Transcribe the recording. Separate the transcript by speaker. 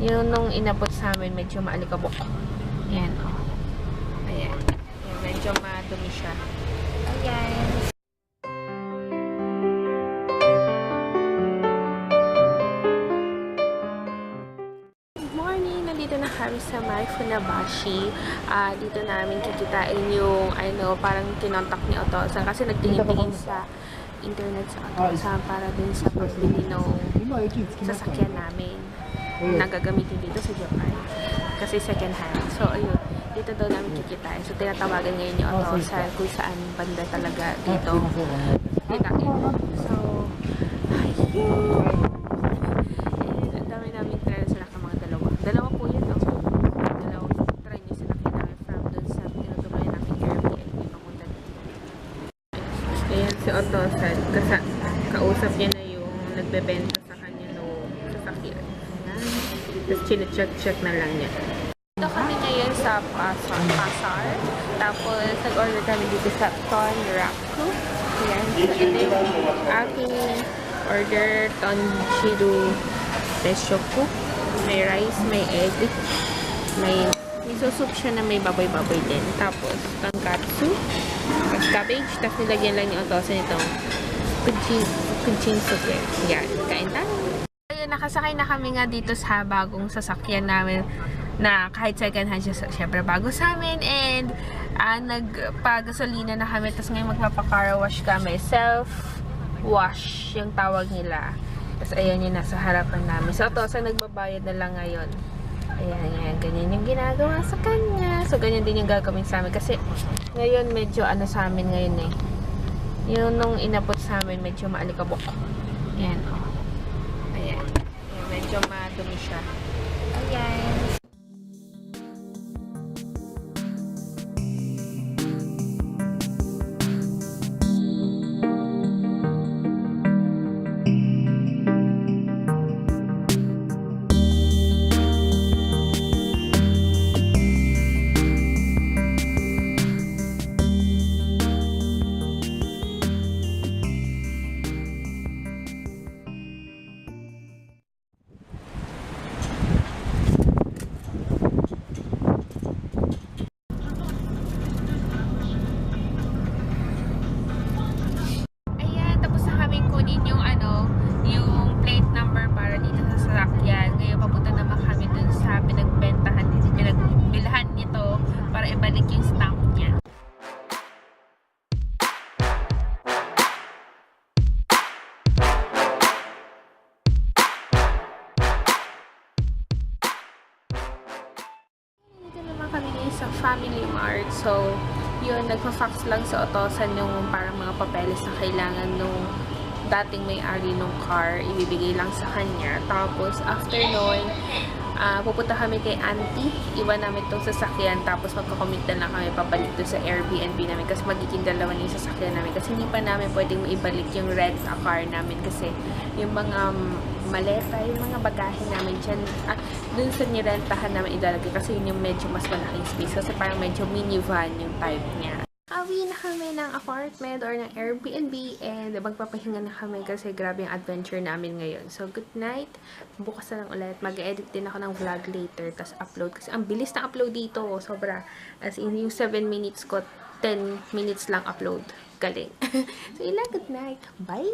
Speaker 1: Yung nung inabot sa amin, medyo maalikabok. Ayan, o. Ayan. Ayan, medyo madumi siya. Ayan. Nandito na kami sa my Funabashi. Dito namin kikitain yung parang kinontak ni Otousan kasi nagtingin-tingin sa internet sa Otousan para din sa pagbili ng sasakyan namin na gagamitin dito sa Japan kasi second hand. So ayun, dito daw namin kikitain. So tinatawagan ngayon ni Otousan kung saan banda talaga dito kitain. So ayun, ang dami namin try sila ka mga dalawa po yun, no? Dalawang try nyo sila namin from dun sa tinutuloy namin Airbnb papunta dito. Ayan si Otousan, kausap niya na yung nagbebenta sa kanya nung sasakyan. Tapos chinecheck na lang niya. Dito kami ngayon sa pasar. Tapos nag-order kami dito sa Tonraku. Ayan, so ito yung aking order, Tonjiru Reshoku. May rice, may egg, may miso soup siya na may baboy-baboy din. Tapos, kankatsu, tapos cabbage, tapos nilagyan lang yung Otousan itong kuchin soup. Yan, kain tayo. Ayun, nakasakay na kami nga dito sa bagong sasakyan namin na kahit second hand siya, syempre bago sa amin. And, nagpagasolina na kami. Tapos ngayon magpapa-car wash kami. Self-wash yung tawag nila. Tapos, ayan yung nasa harapan namin. So, Otousan nagbabayad na lang ngayon. Ayan, ganyan yung ginagawa sa kanya. So, ganyan din yung gagawin sa amin. Kasi, ngayon, medyo sa amin ngayon eh. Yung nung inabot sa amin, medyo maalikabok. Ayan, o. Ayan. Ayan, medyo madumi siya. Ayan. Yung plate number para dito sa sasakyan. Ngayon papunta naman kami dun sa pinagbilhan nito para ibalik yung stamp niya. Dito naman kami ngayon sa Family Mart. So, yun, nagpa-fax lang sa Otousan yung parang mga papeles na kailangan nung dating may-ari nung car, ibibigay lang sa kanya. Tapos, after nun, pupunta kami kay auntie, iwan namin itong sasakyan, tapos magkakomit na lang kami pabalik doon sa Airbnb namin kasi magiging dalawa na yung sasakyan namin kasi hindi pa namin pwedeng maibalik yung rent a car namin kasi yung mga maleta, yung mga bagahe namin dyan, dun sa nirentahan namin idalagay kasi yun yung medyo mas malaking space kasi parang medyo minivan yung type niya. Awi na kami ng apartment or ng Airbnb and magpapahinga na kami kasi grabe yung adventure namin ngayon. So, good night. Bukas na lang ulit. Mag-edit din ako ng vlog later tas upload kasi ang bilis na upload dito. Sobra. As in, yung 7 minutes ko, 10 minutes lang upload. Galing. So, good night. Bye!